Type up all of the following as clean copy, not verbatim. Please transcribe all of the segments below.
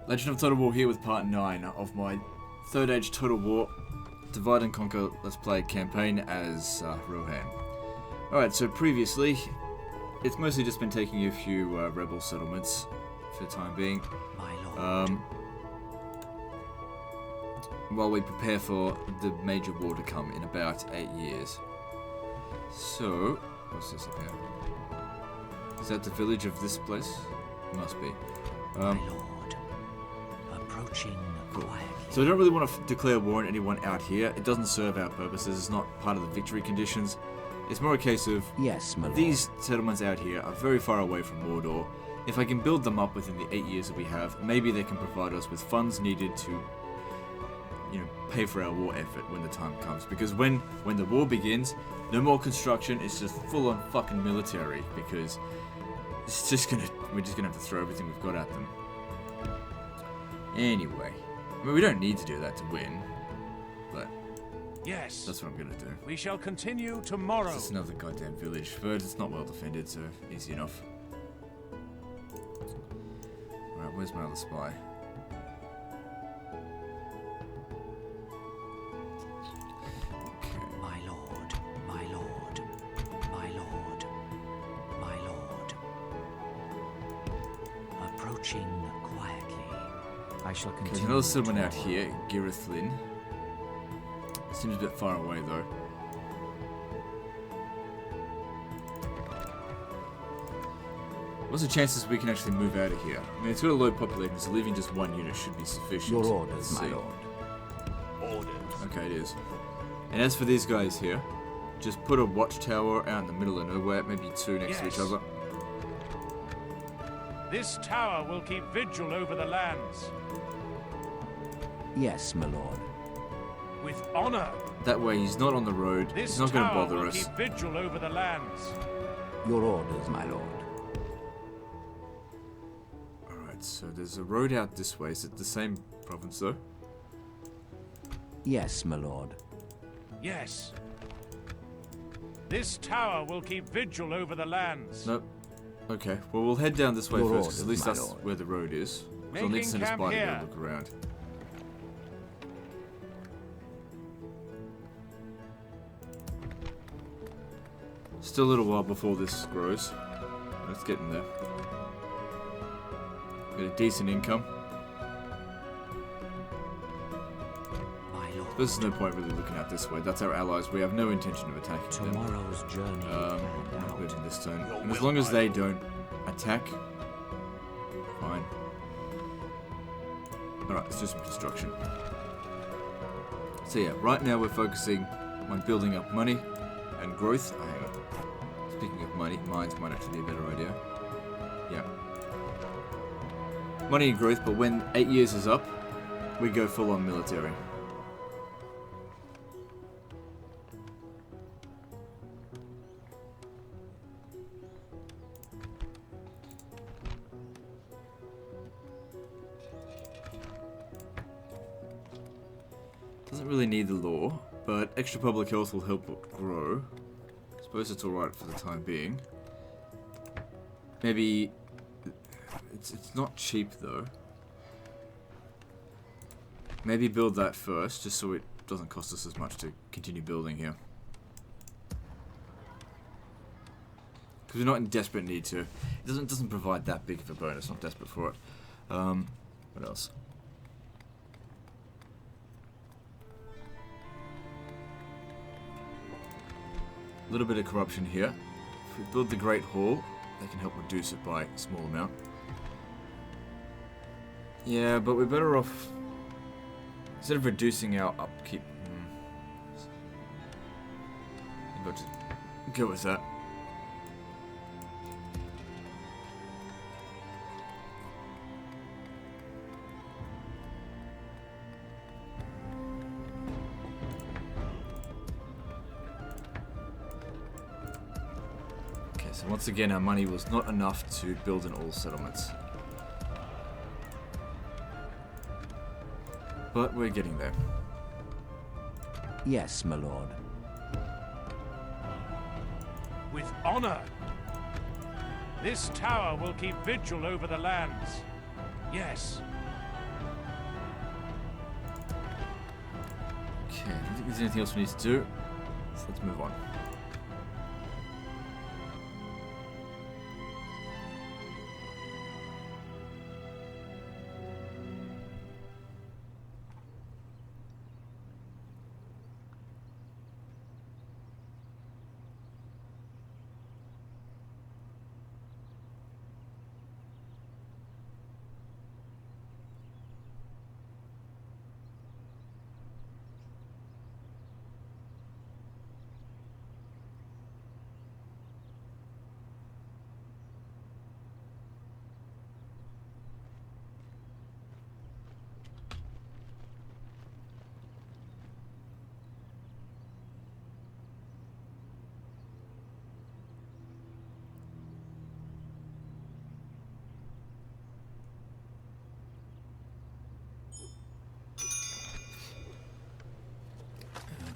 Legend of Total War here with part 9 of my Third Age Total War Divide and Conquer Let's Play campaign as Rohan. Alright, so previously, it's mostly just been taking a few rebel settlements for the time being. While we prepare for the major war to come in about 8 years. So, what's this up here? Is that the village of this place? Must be. My lord, approaching quietly. So I don't really want to declare war on anyone out here. It doesn't serve our purposes. It's not part of the victory conditions. It's more a case of yes, my lord. These settlements out here are very far away from Mordor. If I can build them up within the 8 years that we have, maybe they can provide us with funds needed to, pay for our war effort when the time comes. Because when the war begins, no more construction. It's just full-on fucking military. Because we're just gonna have to throw everything we've got at them. Anyway, I mean, we don't need to do that to win, but yes, that's what I'm gonna do. We shall continue tomorrow. It's just another goddamn village, but it's not well defended, so easy enough. Alright, where's my other spy? Okay. My lord, my lord, my lord, my lord. Approaching quietly. I shall continue. There's another settlement out here, Girithlin. Seems a bit far away though. What's the chances we can actually move out of here? I mean, it's got a low population, so leaving just one unit should be sufficient. Your orders, my lord. Orders. Okay, it is. And as for these guys here, just put a watchtower out in the middle of nowhere, maybe two next to each other. This tower will keep vigil over the lands. Yes, my lord. With honor. That way he's not on the road, This he's not going to tower bother will us. keep vigil over the lands. Your orders, my lord. Alright, so there's a road out this way. Is it the same province though? Yes, my lord. Yes. This tower will keep vigil over the lands. Nope. Okay, well we'll head down this way Your first, because at orders, least my that's lord. where the road is. So I'll need to send a Making spy to camp go look around. Still a little while before this grows. Let's get in there. Get a decent income. My lord. There's no point really looking out this way. That's our allies. We have no intention of attacking them. Tomorrow's journey Not planned out. moving this turn. Your And as will, long as my they don't attack, fine. Alright, let's do some construction. So yeah, right now we're focusing on building up money and growth. Oh, hang on. Speaking of money, mines might actually be a better idea. Yeah. Money and growth, but when 8 years is up, we go full on military. Doesn't really need the law, but extra public health will help it grow. I suppose it's alright for the time being. Maybe it's not cheap though. Maybe build that first, just so it doesn't cost us as much to continue building here. Because we're not in desperate need to. It doesn't provide that big of a bonus. Not desperate for it. What else? A little bit of corruption here. If we build the Great Hall, they can help reduce it by a small amount. Yeah, but we're better off, instead of reducing our upkeep, I'll just go with that. So once again, our money was not enough to build in all settlements. But we're getting there. Yes, my lord. With honor. This tower will keep vigil over the lands. Yes. Okay, I don't think there's anything else we need to do. So let's move on.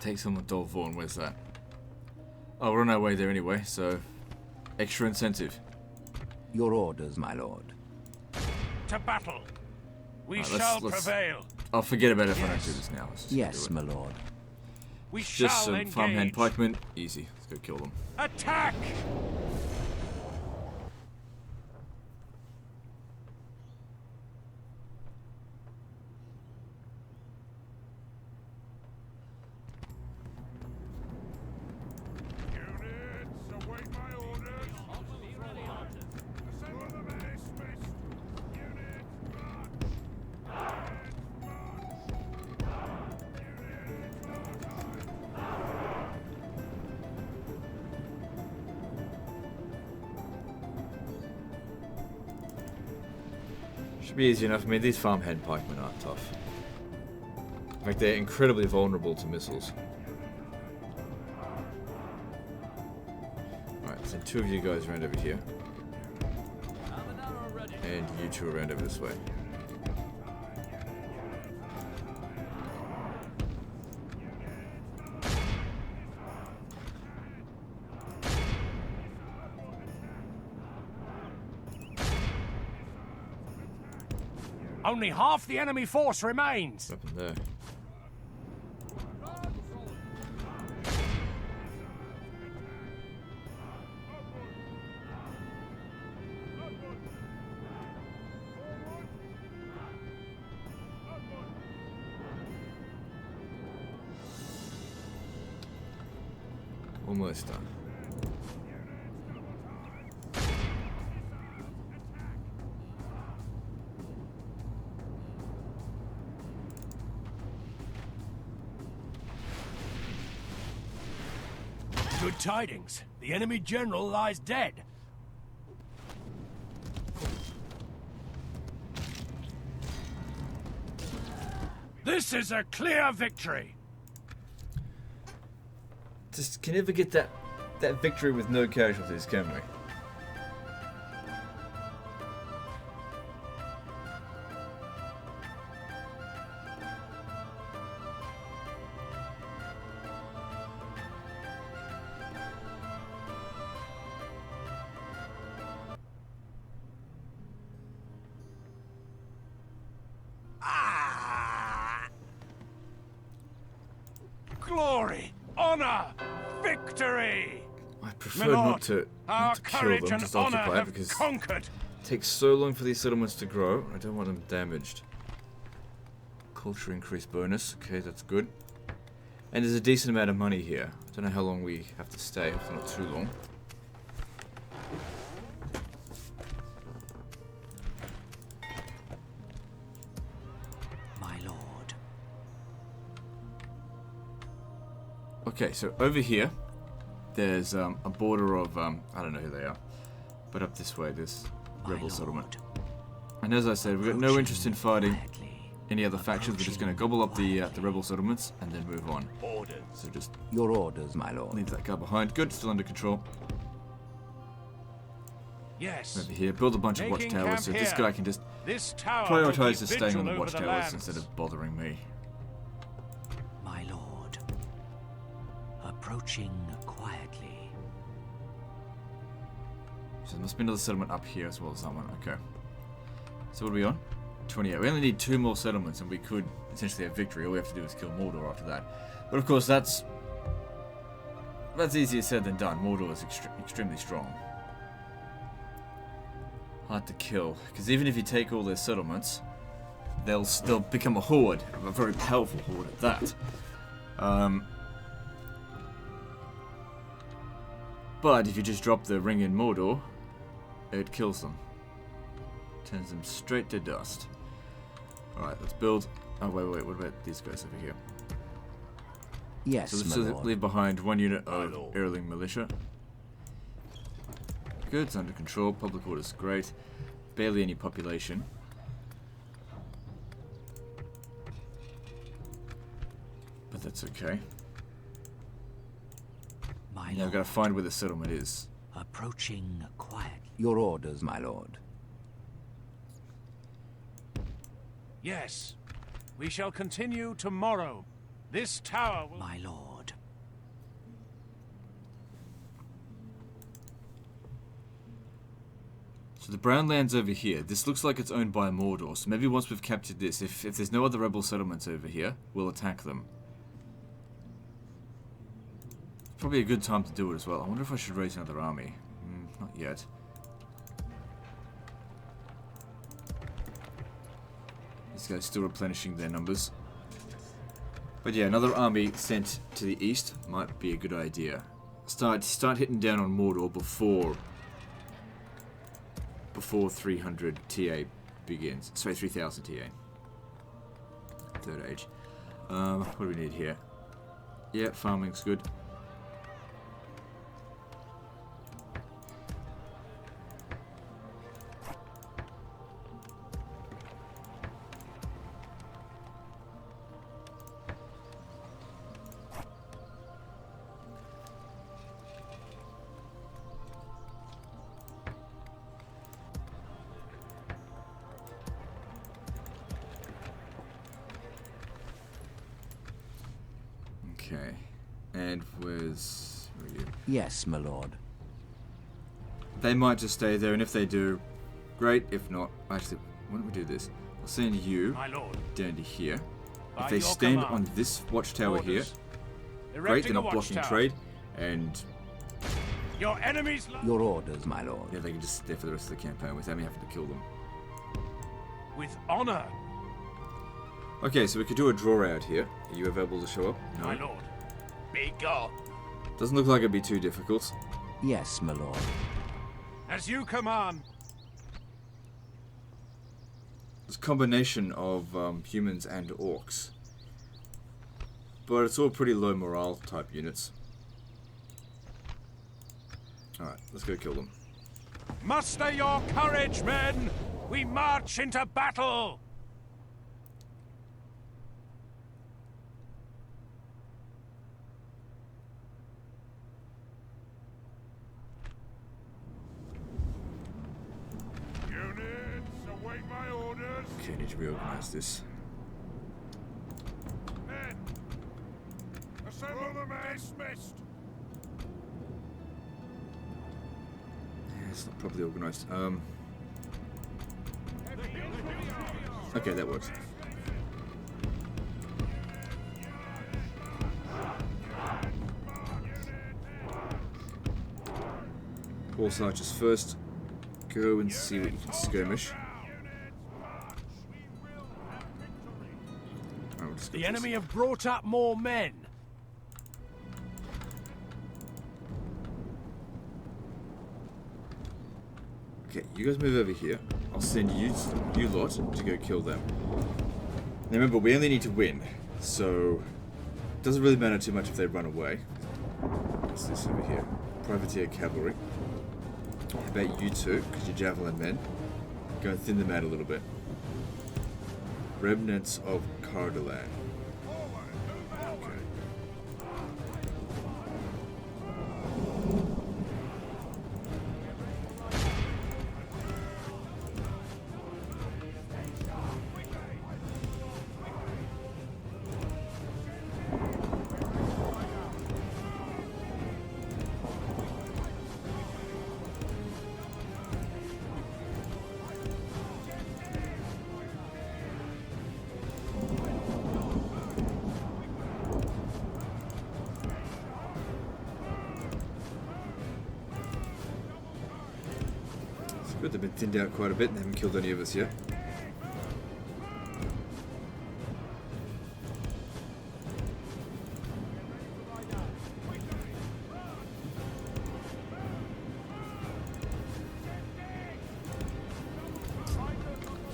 Take some of Dol Vaughn, where's that? Oh, we're on our way there anyway, so extra incentive. Your orders, my lord. To battle. We Right, shall prevail. I'll forget about it if I don't do this now. Let's just Yes, do it. my lord. We Just shall some engage. farmhand pikemen. Easy. Let's go kill them. Attack! Units, await my orders. Assemble the men dismissed. Units, march. Should be easy enough. I mean, these farmhand pikemen aren't tough. In fact, they're incredibly vulnerable to missiles. Alright, send two of you guys around over here. And you two around over this way. Only half the enemy force remains. Up in there. Almost done. Good tidings. The enemy general lies dead. This is a clear victory. Just can never get that victory with no casualties, can we? Glory, honor, victory. I prefer Milord, not to our kill courage them, and just honor occupy it have because conquered. it takes so long for these settlements to grow. I don't want them damaged. Culture increase bonus. Okay, that's good. And there's a decent amount of money here. I don't know how long we have to stay, if not too long. My lord. Okay, so over here, there's a border of, I don't know who they are, but up this way, there's rebel settlement. And as I said, we've got no interest in fighting any other factions. We're just going to gobble up the rebel settlements and then move on. Orders. So just Your orders, my lord. leave that guy behind. Good, still under control. Yes. Over here, build a bunch of Making watchtowers camp so this here. guy can just This tower will keep prioritize just staying on vigil the over watchtowers lands. instead of bothering me. My lord. Approaching quietly. So there must be another settlement up here as well as that one. Okay. So what are we on? 28. We only need 2 more settlements and we could essentially have victory. All we have to do is kill Mordor after that. But of course, that's easier said than done. Mordor is extremely strong. Hard to kill. Because even if you take all their settlements, they'll still become a horde. A very powerful horde at that. But if you just drop the ring in Mordor, it kills them. Turns them straight to dust. Alright, let's build... Oh, wait, what about these guys over here? Yes, So let's my lord. leave behind 1 unit of Erling militia. Good, it's under control. Public order's great. Barely any population. But that's okay. My Now lord. I've got to find where the settlement is. Approaching quiet. Your orders, my lord. Yes. We shall continue tomorrow. This tower will... My lord. So the brown land's over here. This looks like it's owned by Mordor. So maybe once we've captured this, if there's no other rebel settlements over here, we'll attack them. Probably a good time to do it as well. I wonder if I should raise another army. Not yet. These guys still replenishing their numbers. But yeah, another army sent to the east might be a good idea. Start hitting down on Mordor before 300 TA begins. Sorry, 3000 TA. Third age. What do we need here? Yeah, farming's good. Okay, and where are you? Yes, my lord. They might just stay there, and if they do, great. If not, actually, why don't we do this? I'll send you My lord. down to here. By If they your stand command. on this watchtower here, Orders. great, Erecting they're a not blocking watchtower. trade, and Your enemies... Your orders, my lord. yeah, they can just sit there for the rest of the campaign without me having to kill them. With honor, Okay, so we could do a draw out here. Are you available to show up? No. my lord. Be gone. Doesn't look like it'd be too difficult. Yes, my lord. As you command. It's a combination of humans and orcs. But it's all pretty low morale type units. Alright, let's go kill them. Muster your courage, men! We march into battle! Units, await my orders! Okay, need to reorganize this. Men! Assemble the men! Dismissed! Yeah, it's not properly organized. Okay, that works. Horse archers first. Go and see what you can skirmish. Alright, we'll just go The for enemy this. have brought up more men. Okay, you guys move over here. I'll send you lot to go kill them. Now remember, we only need to win, so it doesn't really matter too much if they run away. What's this over here? Privateer cavalry. How about you two, because you're javelin men? Go and thin them out a little bit. Remnants of Cardalan. Okay. Good, they've been thinned out quite a bit and they haven't killed any of us yet.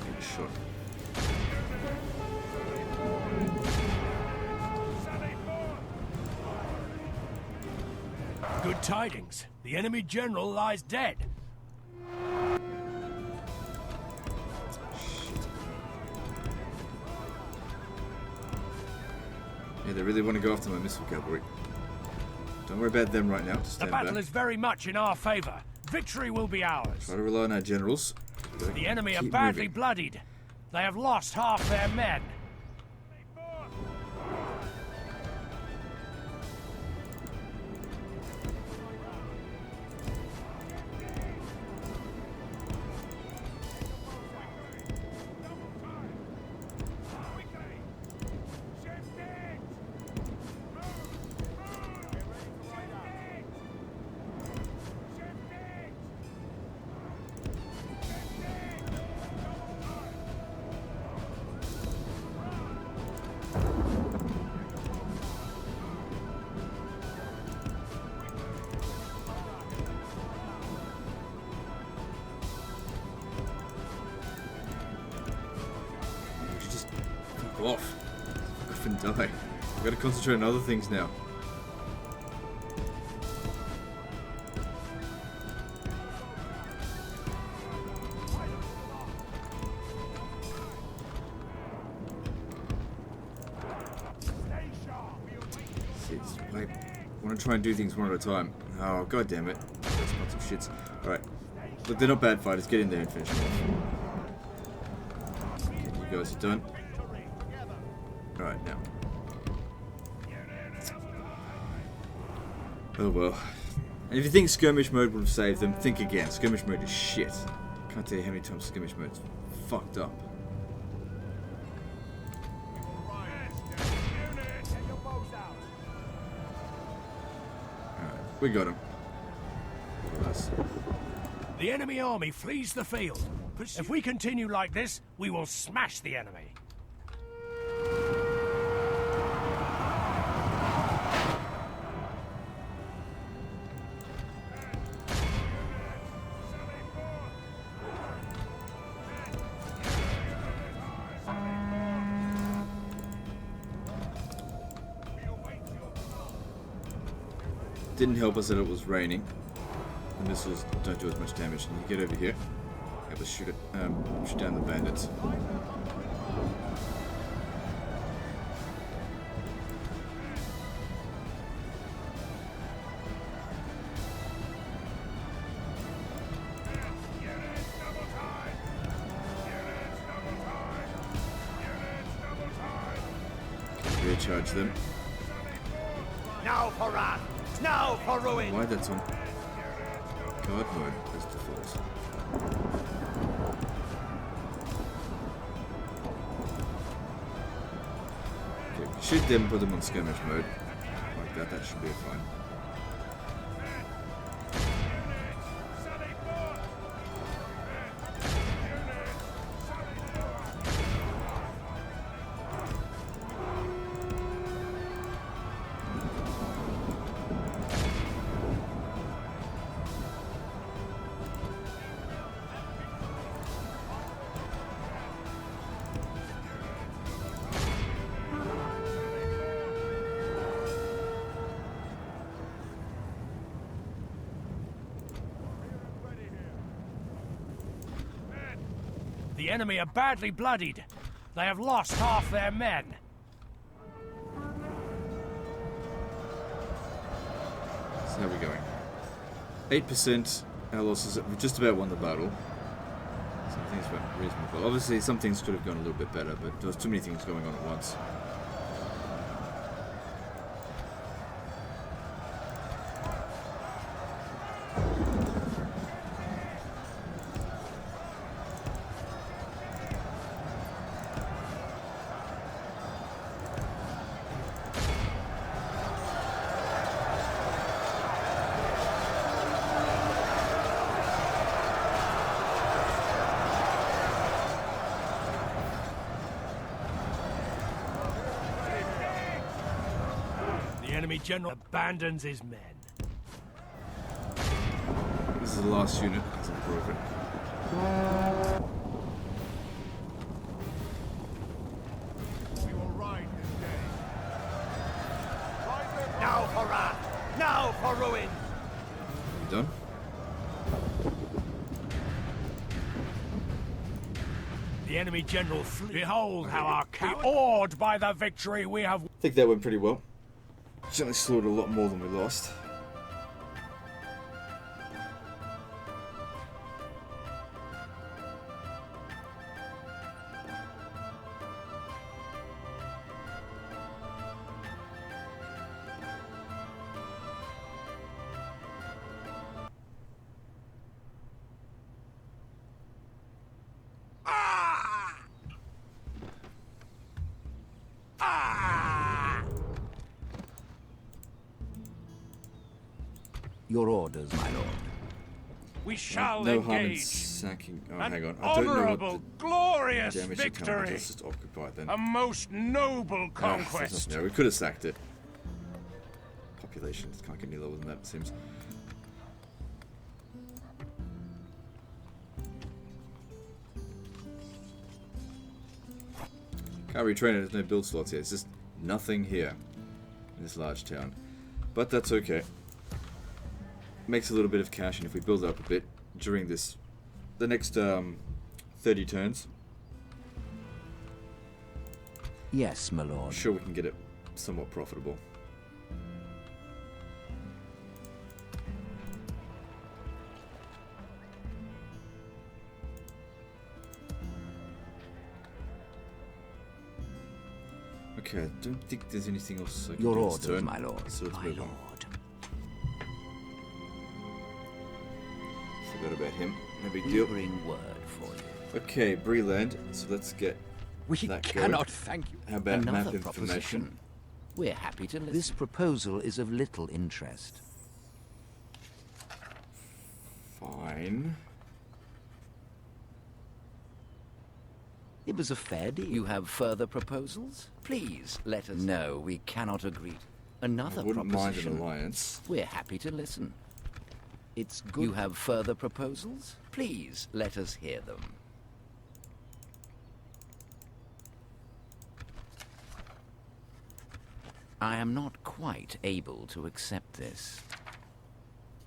Get a shot. Good tidings. The enemy general lies dead. Yeah, they really want to go after my missile cavalry. Don't worry about them right now. Just The stand battle back. is very much in our favor. Victory will be ours. Try to rely on our generals. The enemy are Keep badly moving. bloodied. They have lost half their men. Just fuck off. Fuck off and die. I've got to concentrate on other things now. I want to try and do things one at a time. Oh, god damn it. That's lots of shits. Alright. Look, they're not bad fighters. Get in there and finish them off. Okay, you guys are done. Alright, now. Oh well. And if you think skirmish mode would have saved them, think again. Skirmish mode is shit. Can't tell you how many times skirmish mode's fucked up. We got him. The enemy army flees the field. If we continue like this, we will smash the enemy. Didn't help us that it was raining. The missiles don't do as much damage. And you get over here. Able to shoot it, shoot down the bandits. Rear charge them. Now for wrath! Now for ruin! Why that's on guard mode as default. Okay, shoot them, put them on skirmish mode. Like that, that should be fine. The enemy are badly bloodied. They have lost half their men. So how are we going? 8%. Our losses. We've just about won the battle. Some things went reasonably well. Obviously, some things could have gone a little bit better, but there was too many things going on at once. enemy general abandons his men. This is the last unit. Hasn't broken. We will ride this day. Now for wrath! Now for ruin! You done? The enemy general flees. Behold how our cowards, awed by the victory we have. I think that went pretty well. Certainly slaughtered a lot more than we lost. Your orders, my lord. We shall No harm in engage. sacking. Oh, An hang on. I don't know what honorable, glorious the damage it can. victory. Let's just occupy it then. A most noble conquest. Yeah, we could have sacked it. Population can't get any lower than that, it seems. Can't retrain it, there's no build slots here. It's just nothing here in this large town. But that's okay. Makes a little bit of cash, and if we build up a bit during the next 30 turns, Yes, my lord. I'm sure we can get it somewhat profitable. Okay, I don't think there's anything else I can Your do this orders, turn, my lord. so let's My move lord. on. Forgot about him. No big We deal. bring word for you. Okay, Breland, so let's get We that cannot going. thank you. How about map Another information? proposition. We're happy to listen. This proposal is of little interest. Fine. It was a fair deal. You have further proposals? Please let us. No, we cannot agree. Another I wouldn't mind proposition. an alliance. We're happy to listen. It's good. You have further proposals? Please let us hear them. I am not quite able to accept this.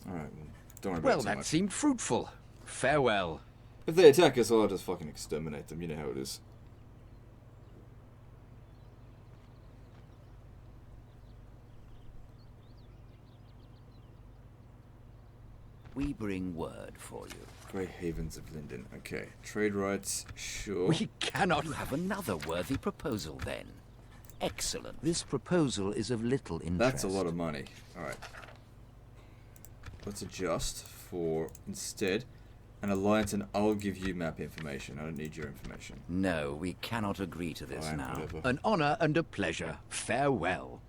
Alright, well, don't worry about Well, it so that much. seemed fruitful. Farewell. If they attack us, I'll just fucking exterminate them. You know how it is. We bring word for you. Grey Havens of Linden. Okay. Trade rights, sure. We cannot. You have another worthy proposal then. Excellent. This proposal is of little interest. That's a lot of money. Alright. Let's adjust for, instead, an alliance, and I'll give you map information. I don't need your information. No, we cannot agree to this Fine, now. whatever. An honor and a pleasure. Farewell.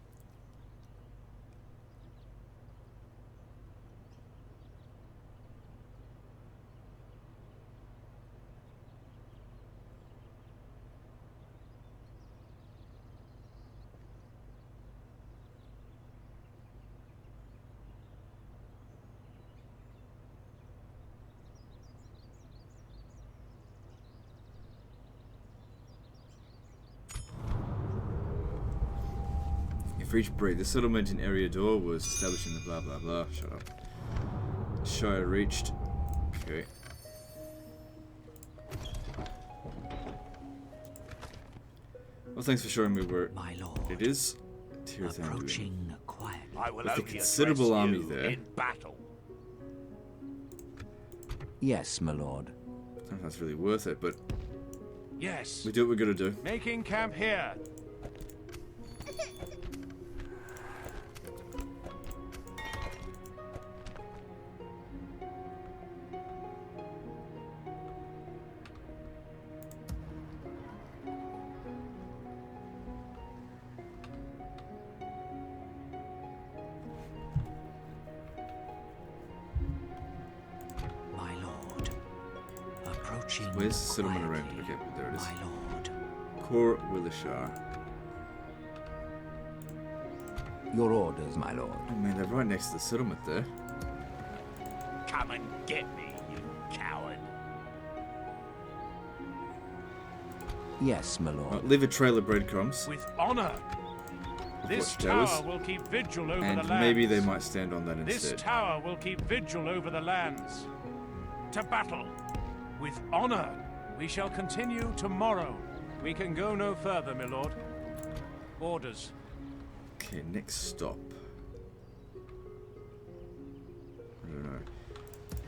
For each break, the settlement in Area Door was established in the blah blah blah. Shut up. Shire reached. Okay. Well, thanks for showing me where My lord. it is. Here's how I'm doing. Approaching quietly. I will With a only considerable address army you there. in battle. Yes, my lord. I don't know if that's really worth it, but Yes. we do what we gotta do. Making camp here. My lord. Approaching Where's the settlement around? quietly. Okay, there it is. My lord. Core Willishar. Your orders, my lord. I mean, they're right next to the settlement there. Come and get me, you coward. Yes, my lord. Leave a trail of breadcrumbs. With honor. Of This watchtowers. tower will keep vigil over the And lands. maybe they might stand on that This instead. tower will keep vigil over the lands. To battle. With honor. We shall continue tomorrow. We can go no further, my lord. Orders. Okay, next stop. I don't know.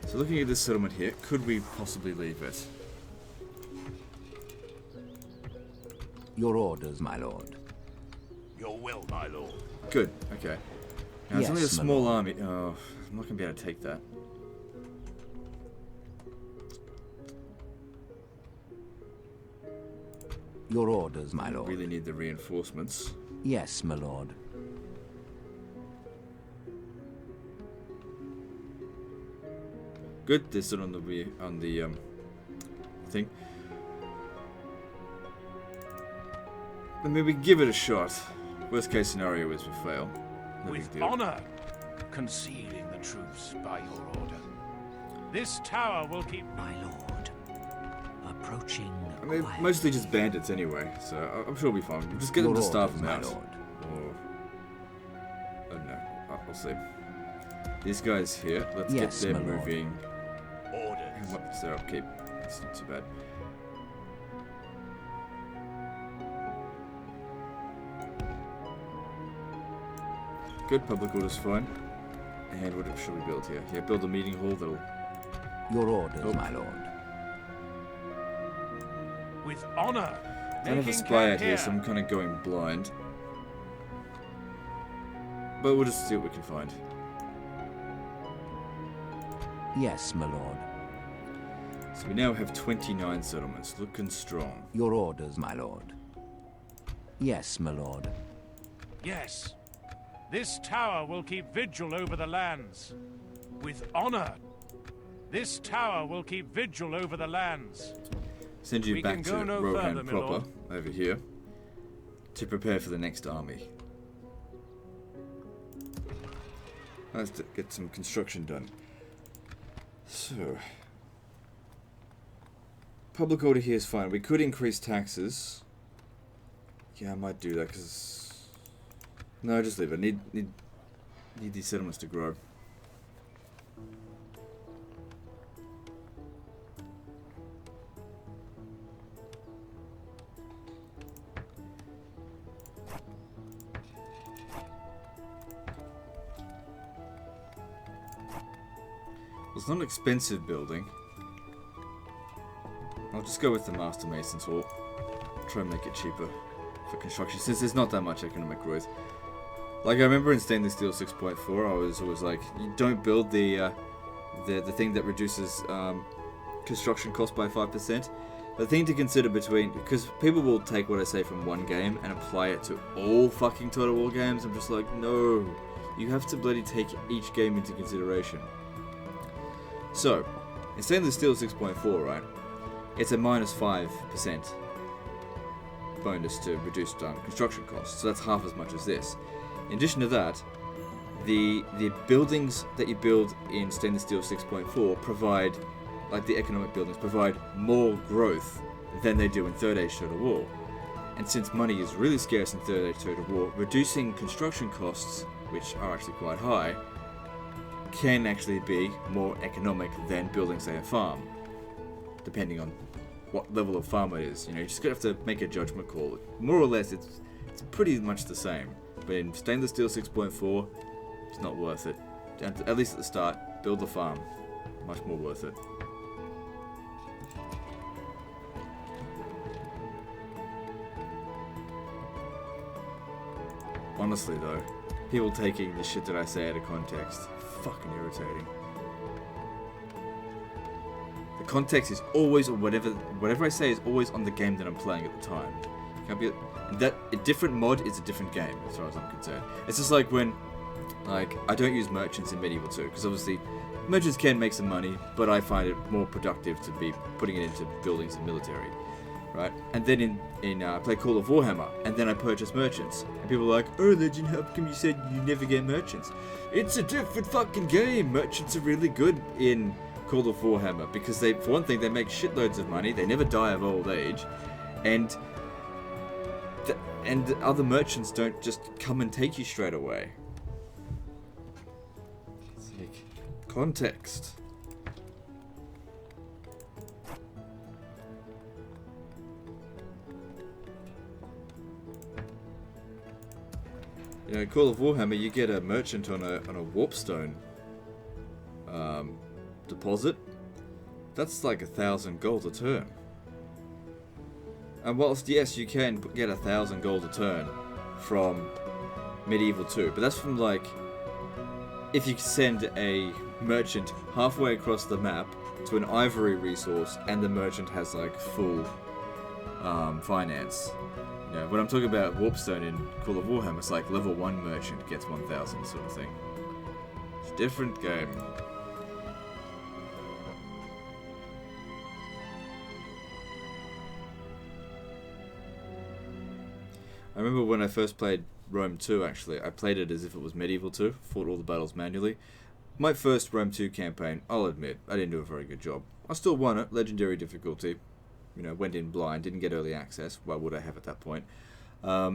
So looking at this settlement here, could we possibly leave it? Your orders, my lord. Your will, my lord. Good, okay. Now it's only a Yes, my small lord. army. Oh, I'm not going to be able to take that. Your orders, my I lord. really need the reinforcements. Yes, my lord. Good, they're still on the thing. I mean, we can give it a shot. Worst case scenario is we fail. No big With deal. honor. Concealing the truths by your order. This tower will keep... My lord. Approaching I mean, quiet. mostly just bandits anyway, so I'm sure we'll be fine. We'll just get them Your to starve orders, them my out. lord. Or... I don't know. We'll see. These guys here, let's Yes, get my them lord. moving. Orders. What's their upkeep? It's not too bad. Good, public order's fine. And what should we build here? Yeah, build a meeting hall that'll... Your orders, Oh. my lord. With honor. I don't have a Making spy out care here, so I'm kind of going blind. But we'll just see what we can find. Yes, my lord. So we now have 29 settlements, looking strong. Your orders, my lord. Yes, my lord. Yes. This tower will keep vigil over the lands. With honor. This tower will keep vigil over the lands. Send you We back can to go no Rohan further, my proper, lord. over here, to prepare for the next army. Let's get some construction done. So, public order here is fine. We could increase taxes. Yeah, I might do that because no, just leave it. Need these settlements to grow. It's not an expensive building. I'll just go with the Master Mason's Hall. Try and make it cheaper for construction, since there's not that much economic growth. Like, I remember in Stainless Steel 6.4, I was always like, you don't build the thing that reduces construction cost by 5%. The thing to consider between, because people will take what I say from one game and apply it to all fucking Total War games. I'm just like, no, you have to bloody take each game into consideration. So, in Stainless Steel 6.4, right, it's a minus 5% bonus to reduced construction costs, so that's half as much as this. In addition to that, the buildings that you build in Stainless Steel 6.4 provide, like the economic buildings, provide more growth than they do in Third Age Total War. And since money is really scarce in Third Age Total War, reducing construction costs, which are actually quite high, can actually be more economic than building, say, a farm, depending on what level of farm it is. You know, you just have to make a judgment call. More or less, it's pretty much the same. But in Stainless Steel 6.4, it's not worth it. At least at the start, build the farm. Much more worth it. Honestly though, people taking the shit that I say out of context, fucking irritating. The context is always, or whatever I say is always on the game that I'm playing at the time. Can't be that a different mod is a different game as far as I'm concerned. It's just like when, like, I don't use merchants in Medieval 2 because obviously merchants can make some money, but I find it more productive to be putting it into buildings and military, right? And then I play Call of Warhammer, and then I purchase merchants. And people are like, oh Legend, how come you said you never get merchants? It's a different fucking game. Merchants are really good in Call of Warhammer because they, for one thing, they make shitloads of money. They never die of old age, and other merchants don't just come and take you straight away. It's like context. You know, in Call of Warhammer, you get a merchant on a warpstone deposit. That's like 1,000 gold a turn. And whilst yes, you can get 1,000 gold a turn from Medieval 2, but that's from like if you send a merchant halfway across the map to an ivory resource, and the merchant has like full finance. You know, when I'm talking about Warpstone in Call of Warhammer, it's like level 1 merchant gets 1,000 sort of thing. It's a different game. I remember when I first played Rome 2, actually, I played it as if it was Medieval 2, fought all the battles manually. My first Rome 2 campaign, I'll admit, I didn't do a very good job. I still won it, legendary difficulty. You know, went in blind, didn't get early access. Why would I have at that point? But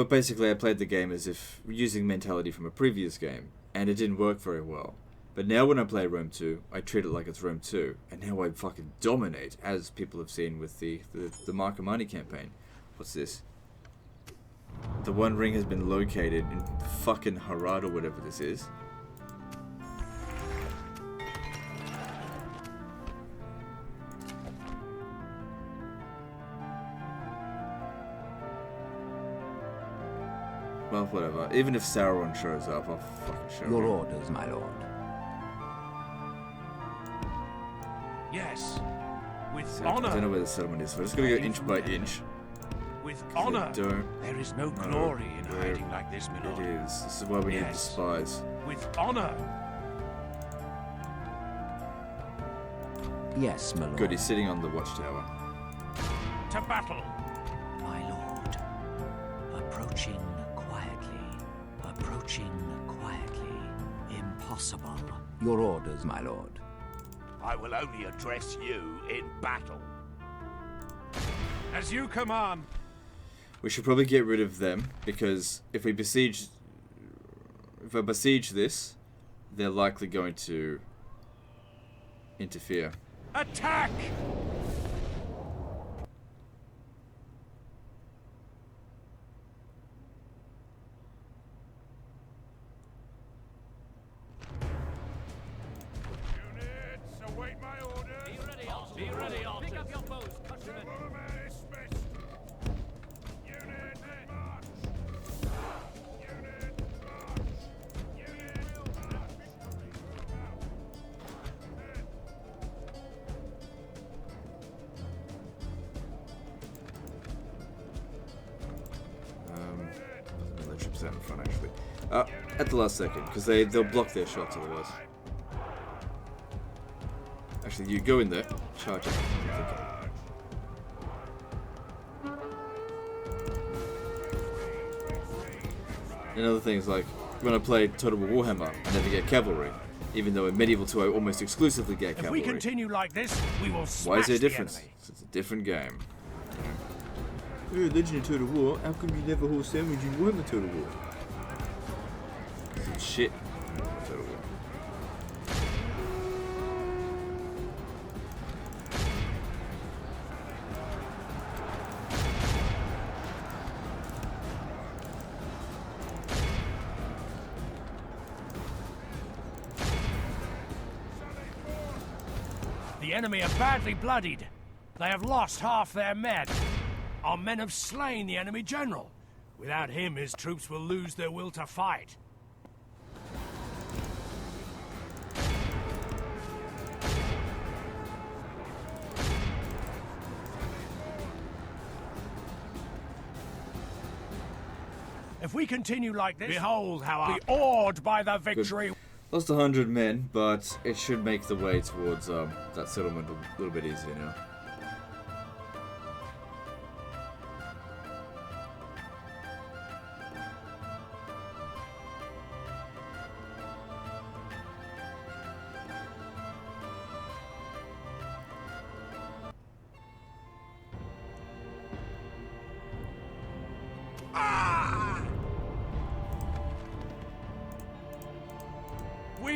basically, I played the game as if using mentality from a previous game, and it didn't work very well. But now when I play Rome 2, I treat it like it's Rome 2, and now I fucking dominate, as people have seen with the Mark of Money campaign. What's this? The One Ring has been located in fucking Harad or whatever this is. Well, whatever. Even if Sauron shows up, I'll fucking show Your him. orders, my lord. Yes. With So, I don't know honor. where the settlement is, so I'm just gonna go inch by inch. With 'Cause I honor. don't There is no know glory in where hiding like this, my It lord. is. This is why we need the Yes. spies. With honor. Yes, my lord. Good, he's sitting on the watchtower. To battle. My lord, approaching quietly, approaching quietly. Impossible. Your orders, my lord. I will only address you in battle. As you command. We should probably get rid of them, because if I besiege this, they're likely going to interfere. Attack! Units, await my orders. Be ready, Arthur. Be ready, Arthur. Pick up your bows, countrymen. Unit, march. Unit, march. Unit, march. The troops out in front, actually. At the last second, because they'll block their shots otherwise. Actually, you go in there, charge it. Another thing is, like, when I play Total War Warhammer, I never get cavalry. Even though in Medieval 2 I almost exclusively get If cavalry. we continue like this, we will smash Why is there a the difference? enemy. It's a different game. Oh, Legend of Total War, how come you never horse sandwich in Warhammer Total War? Some shit. Total War. The enemy are badly bloodied. They have lost half their men. Our men have slain the enemy general. Without him, his troops will lose their will to fight. If we continue like this, behold how I'll be awed by the victory. Lost 100 men, but it should make the way towards that settlement a little bit easier now.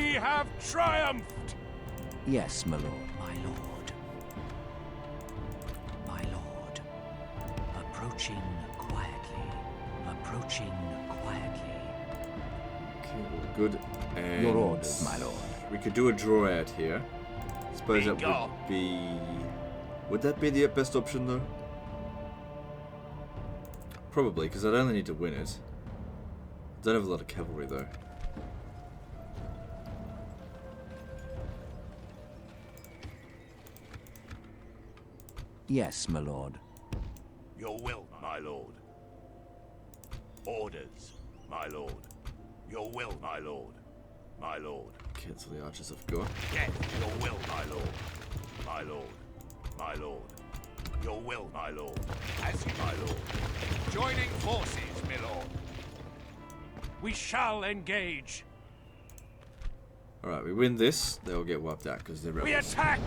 We have triumphed! Yes, my lord. My lord. My lord. Approaching quietly. Approaching quietly. Okay, well, good. And Your orders, my lord. we could do a draw out here. Suppose Be that gone. would be... Would that be the best option, though? Probably, because I'd only need to win it. I don't have a lot of cavalry, though. Yes, my lord. Your will, my lord. Orders, my lord. Your will, my lord. My lord. Cancel the archers I've got. Death, your will, my lord. My lord. My lord. Your will, my lord. As you, my lord. Joining forces, my lord. We shall engage. Alright, we win this, they'll get wiped out because they're rebels. We attack!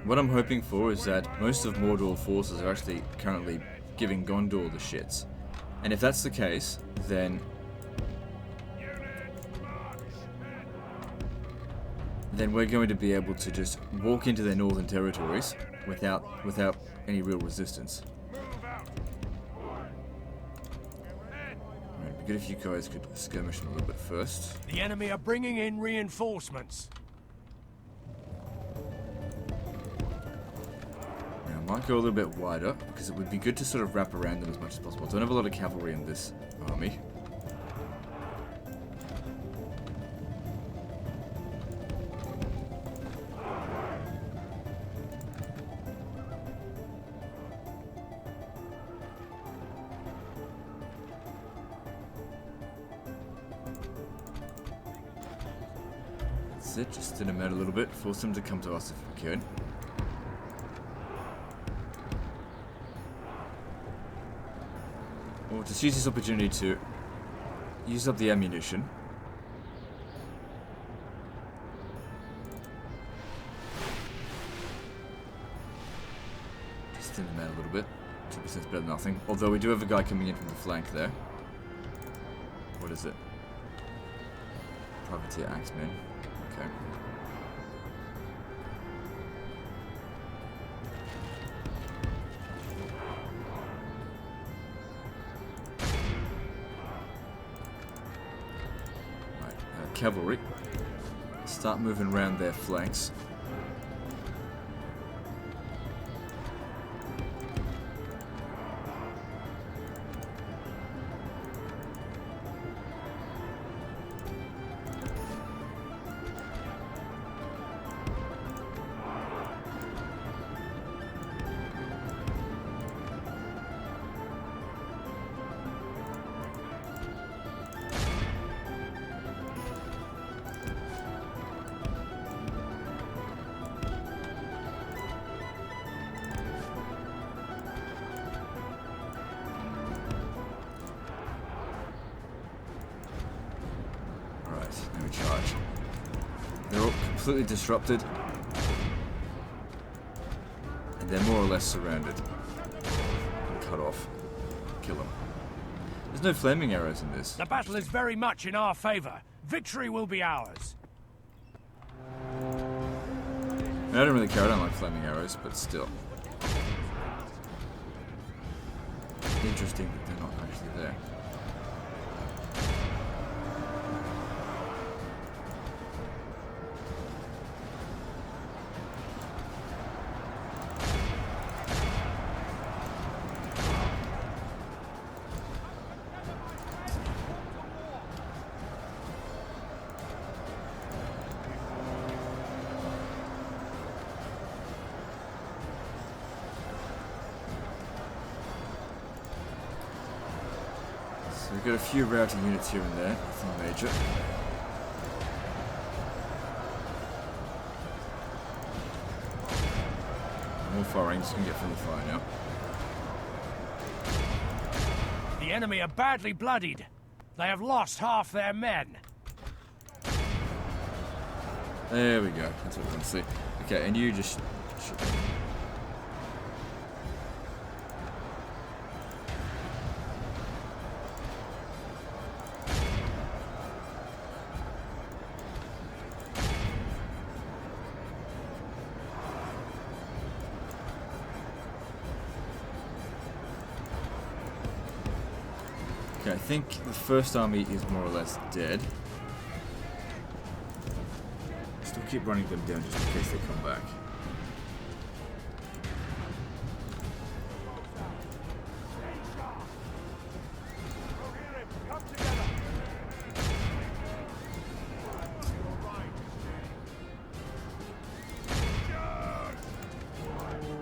What I'm hoping for is that most of Mordor forces are actually currently giving Gondor the shits. And if that's the case, then we're going to be able to just walk into their northern territories without any real resistance. It'd be good if you guys could skirmish them a little bit first. The enemy are bringing in reinforcements. Now, I might go a little bit wider, because it would be good to sort of wrap around them as much as possible. I don't have a lot of cavalry in this army. That's it, just thin them out a little bit, force them to come to us if we can. Or just use this opportunity to use up the ammunition. Just thin them out a little bit. 2% is better than nothing. Although we do have a guy coming in from the flank there. What is it? Privateer Axeman. Okay. Right, cavalry. Start moving around their flanks. Now we charge. They're all completely disrupted. And they're more or less surrounded. Cut off. Kill them. There's no flaming arrows in this. The battle is very much in our favor. Victory will be ours. I don't really care, I don't like flaming arrows, but still. Interesting that they're not actually there. We've got a few routing units here and there, nothing major. More firing, just gonna get friendly fire now. The enemy are badly bloodied. They have lost half their men. There we go. That's what I want to see. Okay, and you just... Okay, I think the first army is more or less dead. Still keep running them down just in case they come back.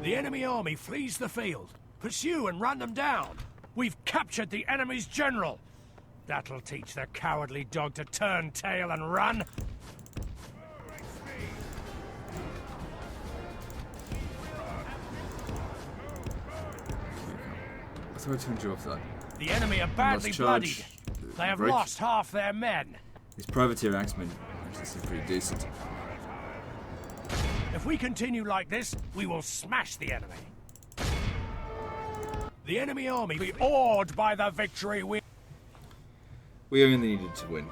The enemy army flees the field. Pursue and run them down. We've captured the enemy's general. That'll teach the cowardly dog to turn tail and run. I thought I turned you off that. The enemy are badly bloodied. They have break. lost half their men. These privateer axemen actually seem pretty decent. If we continue like this, we will smash the enemy. The enemy army will be awed by the victory we... We only needed to win.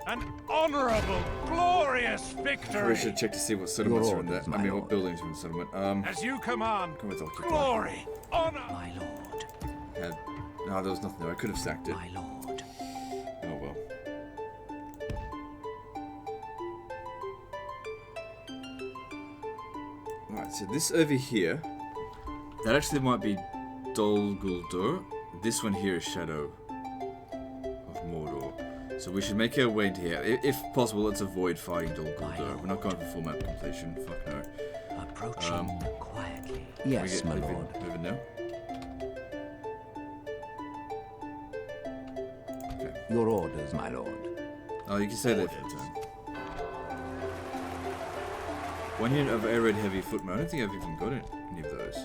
An honorable, glorious victory! We should check to see what settlements are in there. I mean, what buildings are in the settlement. As you command, Come with occupy. glory, honor! My lord. No, there was nothing there. I could have sacked it. My lord. Oh well. Alright, so this over here, that actually might be Dol Guldur. This one here is Shadow of Mordor. So we should make our way into here. If possible, let's avoid fighting Dol Guldur. We're not going for full map completion. Fuck no. Approaching quietly. Yes, my Move lord. in, move in now. Your orders, my lord. Oh, you can say that for a turn. 1 unit of air raid heavy footman. I don't think I've even got any of those.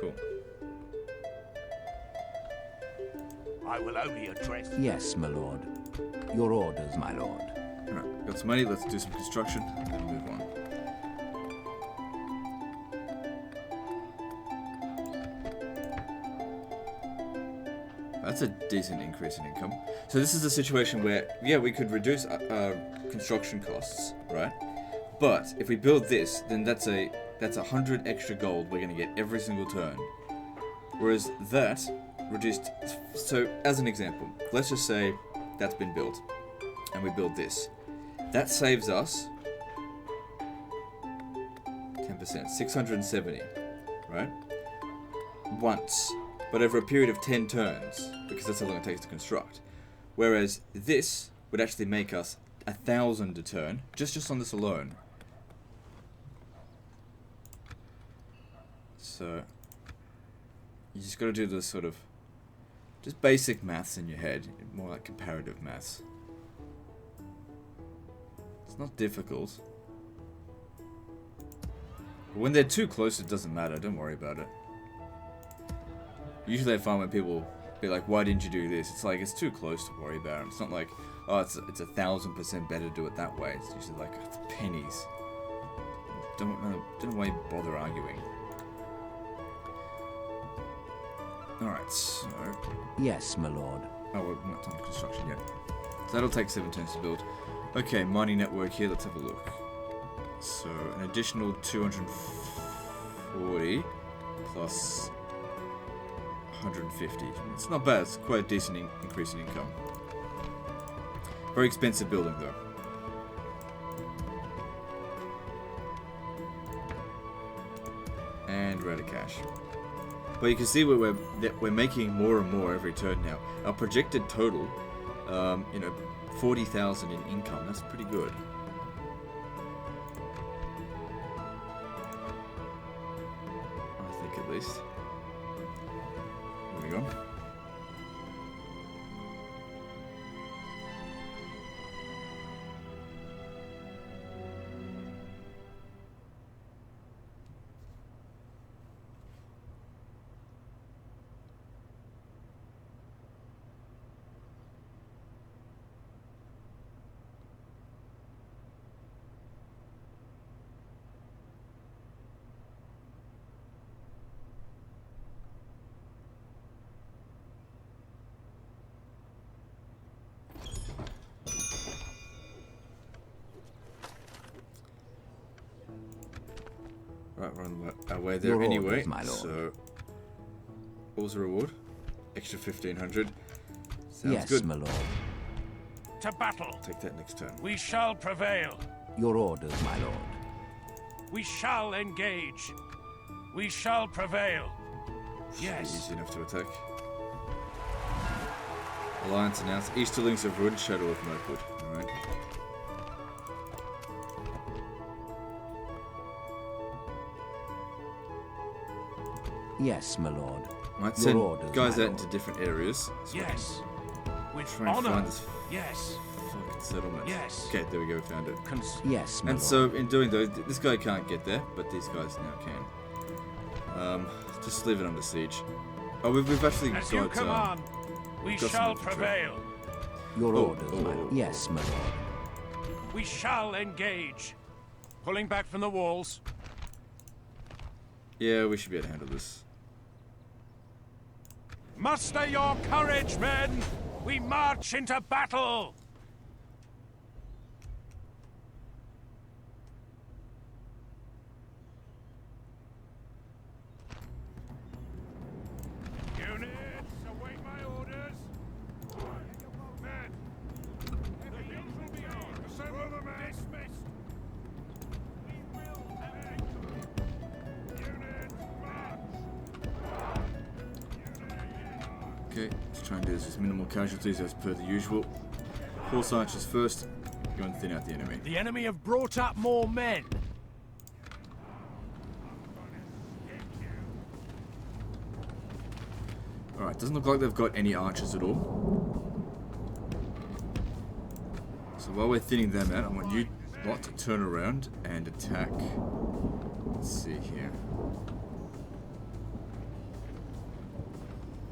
Cool. I will only address Yes, my lord. Your orders, my lord. Alright, got some money. Let's do some construction and then move on. That's a decent increase in income. So this is a situation where, yeah, we could reduce construction costs, right? But if we build this, then that's 100 extra gold we're going to get every single turn. Whereas that reduced. So as an example, let's just say that's been built, and we build this. That saves us 10%, 670, right? Once. But over a period of 10 turns, because that's how long it takes to construct. Whereas this would actually make us 1,000 a turn, just on this alone. So, you just got to do this sort of, just basic maths in your head, more like comparative maths. It's not difficult. But when they're too close, it doesn't matter, don't worry about it. Usually I find when people be like, why didn't you do this? It's like, it's too close to worry about it. It's not like, oh, it's 1,000% better to do it that way. It's usually like, it's pennies. Don't know why you bother arguing. Alright, so... Yes, my lord. Oh, we're not done construction yet. So that'll take 7 turns to build. Okay, mining network here, let's have a look. So, an additional 240 plus 150. It's not bad, it's quite a decent increase in income. Very expensive building though. And we're out of cash. But you can see that we're making more and more every turn now. Our projected total, 40,000 in income. That's pretty good. I think at least. Moving on. Right, we're on our way there Your anyway. orders, my lord. So, what was the reward? Extra 1,500. Sounds Yes, good. my lord. To battle. Take that next turn. We shall prevail. Your orders, my lord. We shall engage. We shall prevail. Yes. Easy enough to attack. Alliance announced. Easterlings of Ruin, Shadow of Mirkwood. Alright. Yes, my lord. Might Your send orders, guys my out lord. into different areas. So Yes. With try and honor. find this Yes. fucking settlement. Yes. Okay, there we go, we found it. Yes, my And lord. so, in doing those, this guy can't get there, but these guys now can. Just leave it under siege. Oh, we've actually As you got. command, we got some shall infantry. prevail. Your Oh, orders, my oh, lord. oh. Yes, my lord. We shall engage. Pulling back from the walls. Yeah, we should be able to handle this. Muster your courage, men! We march into battle! Units, await my orders. Men, the hills will be ours. Assemble the men. Dismissed. We will have units, march. Okay, let's try and do this with minimal casualties as per the usual. Horse archers first, go and thin out the enemy. The enemy have brought up more men. Alright, doesn't look like they've got any archers at all. So while we're thinning them out, I want you lot to turn around and attack. Let's see here.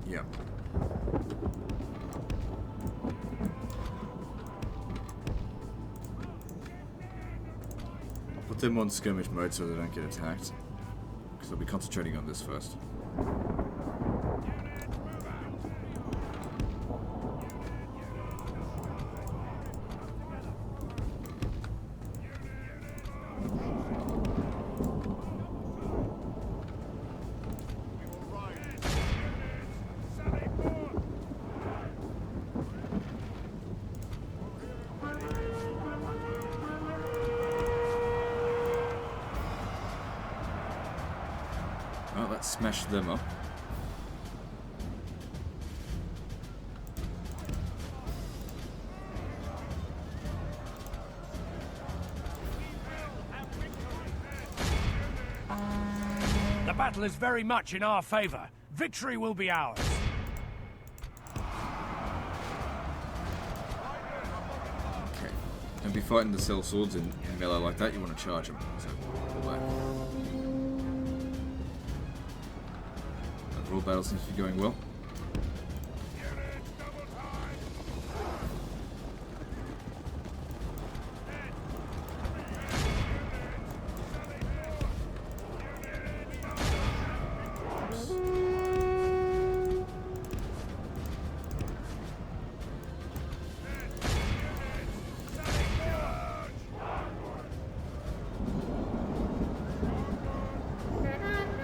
Yep. I'll put them on skirmish mode so they don't get attacked. Because I'll be concentrating on this first. Well, let's smash them up. The battle is very much in our favor. Victory will be ours. Okay. Don't be fighting the cell swords in melee like that. You want to charge them. So, pull back. Overall battle seems to be going well.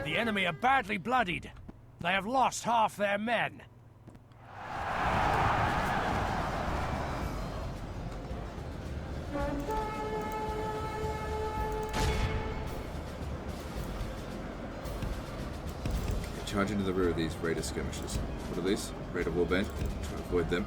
The enemy are badly bloodied. They have lost half their men. charge into the rear of these raider skirmishers. What are these? Raider warband. Try to avoid them.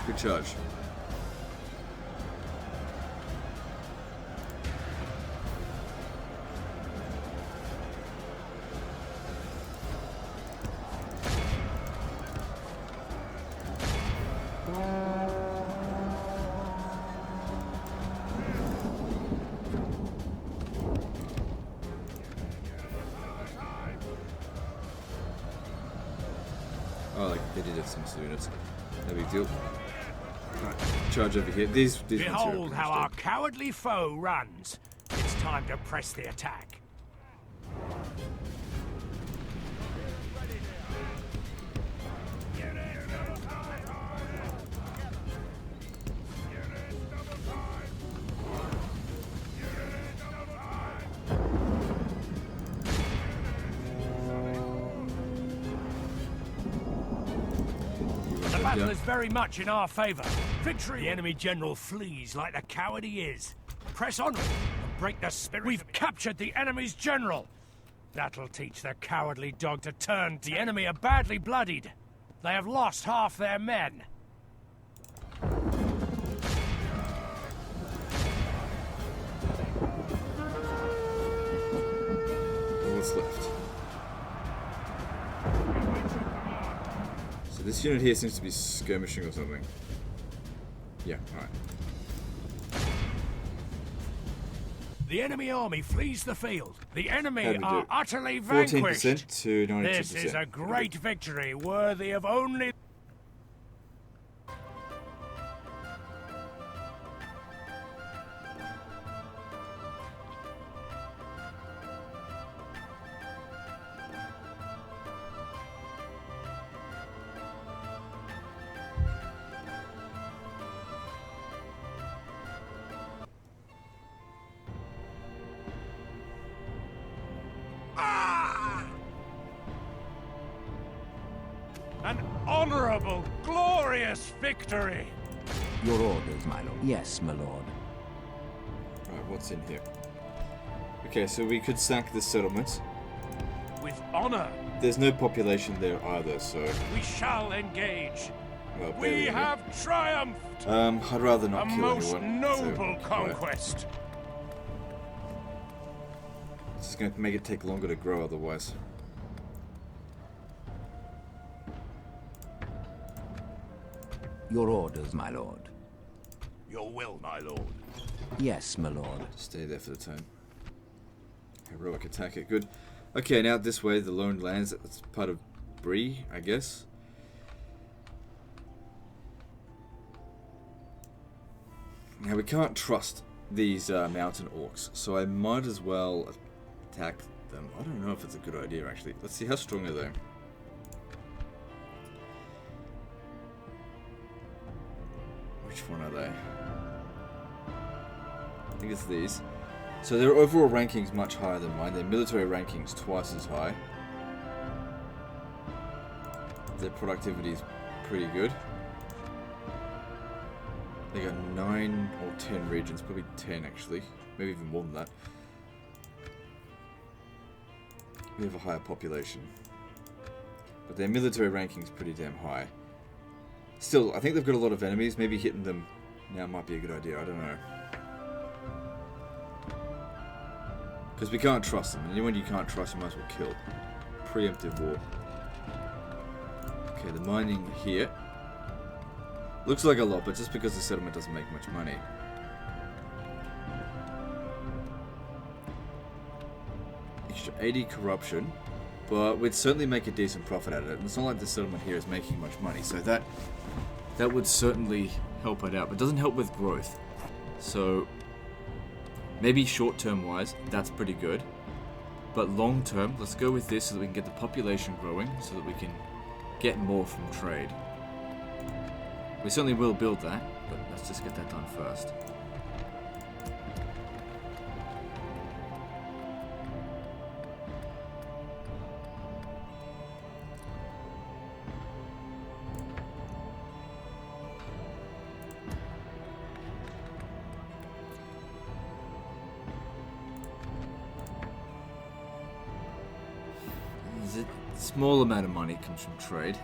Good charge. Oh, like they did have some units. No big deal. Right, charge over here. These ones here are Behold pretty how much our dead. cowardly foe runs. It's time to press the attack. The battle is very much in our favor. Victory! The enemy general flees like the coward he is. Press onward and break the spirit. We've captured the enemy's general. That'll teach the cowardly dog to turn. The enemy are badly bloodied. They have lost half their men. What's left? So this unit here seems to be skirmishing or something. Yeah, alright. The enemy army flees the field. The How enemy do we are do? utterly 14% vanquished. to 92%. This is a great victory, worthy of only... An honorable, glorious victory! Your orders, my lord. Yes, my lord. Right, what's in here? Okay, so we could sack this settlement. With honor, There's no population there either, so... we shall engage. Well, We barely any. have triumphed! I'd rather A not kill most anyone. noble so, conquest. It's just going to make it take longer to grow otherwise. Your orders, my lord. Your will, my lord. Yes, my lord. Stay there for the turn. Heroic attacker, good. Okay, now this way, the Lone Lands, it's part of Bree, I guess. Now we can't trust these mountain orcs, so I might as well attack them. I don't know if it's a good idea actually. Let's see, how strong are they? Which one are they? I think it's these. So their overall ranking's much higher than mine. Their military ranking's twice as high. Their productivity is pretty good. They got 9 or 10 regions, probably 10 actually, maybe even more than that. We have a higher population, but their military ranking's pretty damn high. Still, I think they've got a lot of enemies. Maybe hitting them now might be a good idea. I don't know, because we can't trust them. And anyone you can't trust, you might as well kill. Preemptive war. Okay, the mining here. Looks like a lot, but just because the settlement doesn't make much money. Extra 80 corruption, but we'd certainly make a decent profit out of it. And it's not like the settlement here is making much money, so that would certainly help it out, but it doesn't help with growth. So maybe short-term wise, that's pretty good. But long-term, let's go with this so that we can get the population growing, so that we can get more from trade. We certainly will build that, but let's just get that done first. Small amount of money comes from trade.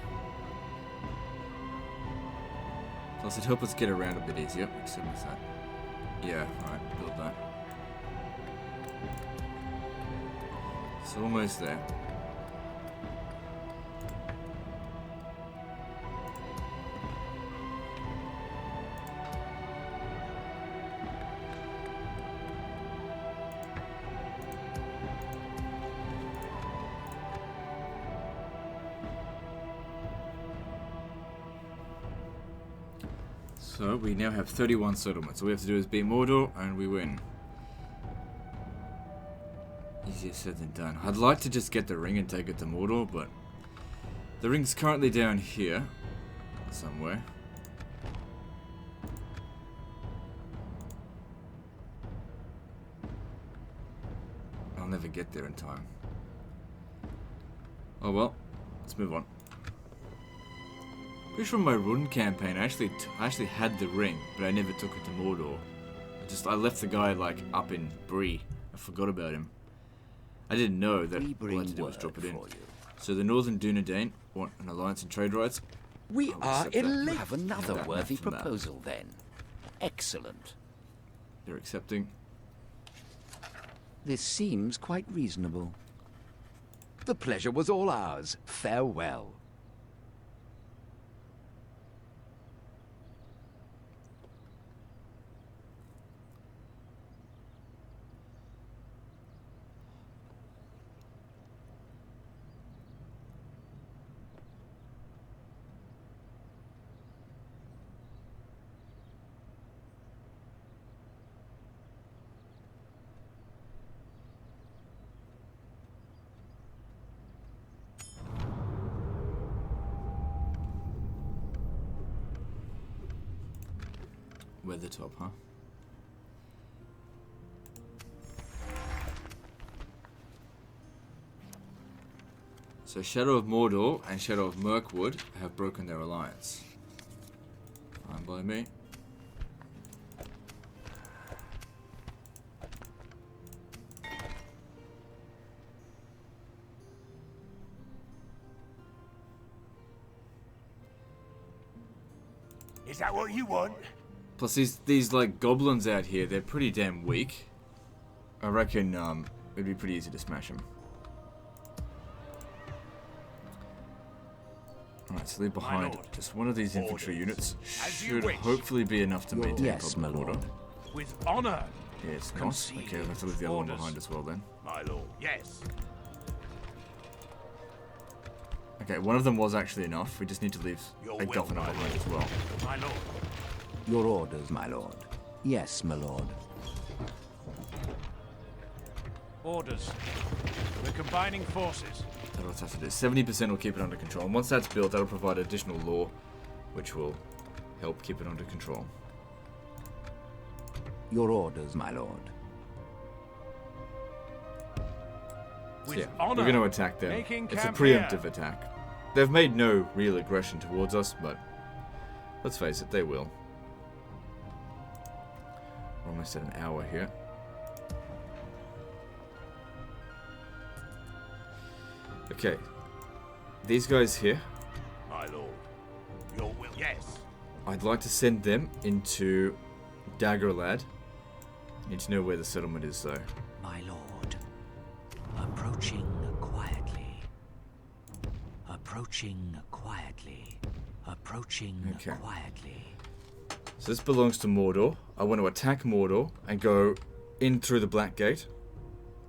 Plus it'd help us get around a bit easier. Except with that. Yeah, right, build that. So almost there. So we now have 31 settlements. All we have to do is beat Mordor and we win. Easier said than done. I'd like to just get the ring and take it to Mordor, but the ring's currently down here somewhere. I'll never get there in time. Oh well, let's move on. Pretty sure my run campaign, I actually had the ring, but I never took it to Mordor. I left the guy like up in Bree. I forgot about him. I didn't know that all I had to do was drop it in. So the Northern Dunedain want an alliance and trade rights. We are You elite. have another That worthy from that. proposal, then. Excellent. They're accepting. This seems quite reasonable. The pleasure was all ours. Farewell. Weathertop, huh? So Shadow of Mordor and Shadow of Mirkwood have broken their alliance. Fine by me. Is that what you want? Plus these like goblins out here, they're pretty damn weak. I reckon it'd be pretty easy to smash them. Alright, so leave behind lord. just one of these infantry Orders. units. As you Should wish. hopefully be enough to maintain Yes, my public order. lord. With honor. Yeah, it's not. Okay, we'll have to leave the other one Orders. behind as well then. My lord. Yes. Okay, one of them was actually enough. We just need to leave Your a will, governor my behind as well. My lord. Your orders, my lord. Yes, my lord. Orders. We're combining forces. That'll have to do. 70% will keep it under control. And once that's built, that'll provide additional law, which will help keep it under control. Your orders, my lord. So With yeah, honor. we're going to attack them. Making It's a camp preemptive here. attack. They've made no real aggression towards us, but let's face it, they will. We're almost at an hour here. Okay, these guys here, My lord. Your will. Yes. I'd like to send them into Daggerlad. Need to know where the settlement is, though. My lord, approaching quietly. Approaching quietly. Approaching Okay. quietly. So this belongs to Mordor. I want to attack Mordor and go in through the Black Gate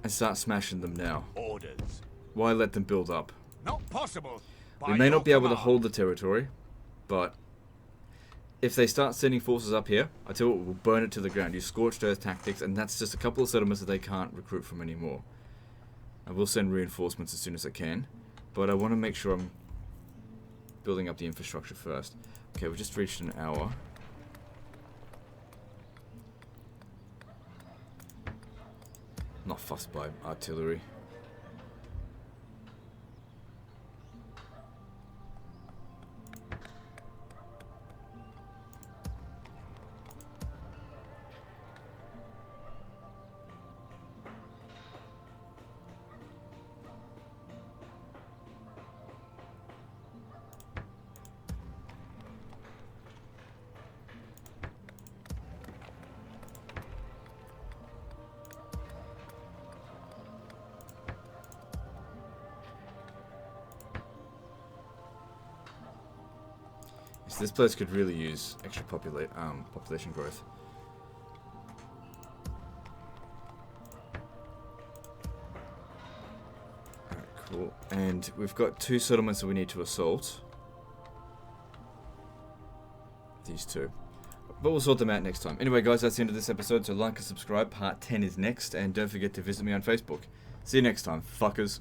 and start smashing them now. Orders. Why let them build up? Not possible. We By may your not be able to command. hold the territory, but if they start sending forces up here, I tell you what, we'll burn it to the ground. Use scorched earth tactics, and that's just a couple of settlements that they can't recruit from anymore. I will send reinforcements as soon as I can, but I want to make sure I'm building up the infrastructure first. Okay, we've just reached an hour. Not fussed by artillery. So this place could really use extra population growth. Alright, cool. And we've got 2 settlements that we need to assault. These 2. But we'll sort them out next time. Anyway, guys, that's the end of this episode, so like and subscribe. Part 10 is next, and don't forget to visit me on Facebook. See you next time, fuckers.